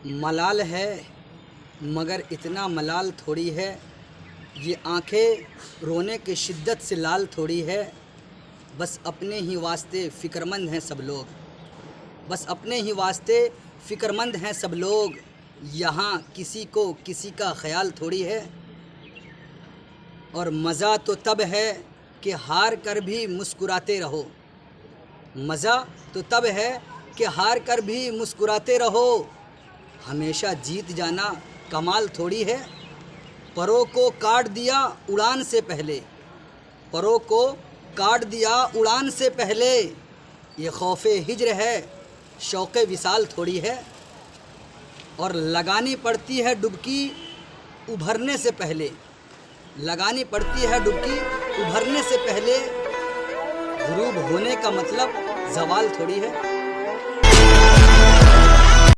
मलाल है मगर इतना मलाल थोड़ी है, ये आंखें रोने की शिद्दत से लाल थोड़ी है। बस अपने ही वास्ते फ़िक्रमंद हैं सब लोग, बस अपने ही वास्ते फ़िक्रमंद हैं सब लोग। यहाँ किसी को किसी का ख्याल थोड़ी है। और मज़ा तो तब है कि हार कर भी मुस्कुराते रहो, मज़ा तो तब है कि हार कर भी मुस्कुराते रहो। हमेशा जीत जाना कमाल थोड़ी है। परों को काट दिया उड़ान से पहले, परों को काट दिया उड़ान से पहले। ये खौफ़े हिज्र है, शौक़े विसाल थोड़ी है। और लगानी पड़ती है डुबकी उभरने से पहले, लगानी पड़ती है डुबकी उभरने से पहले। गुरूब होने का मतलब ज़वाल थोड़ी है।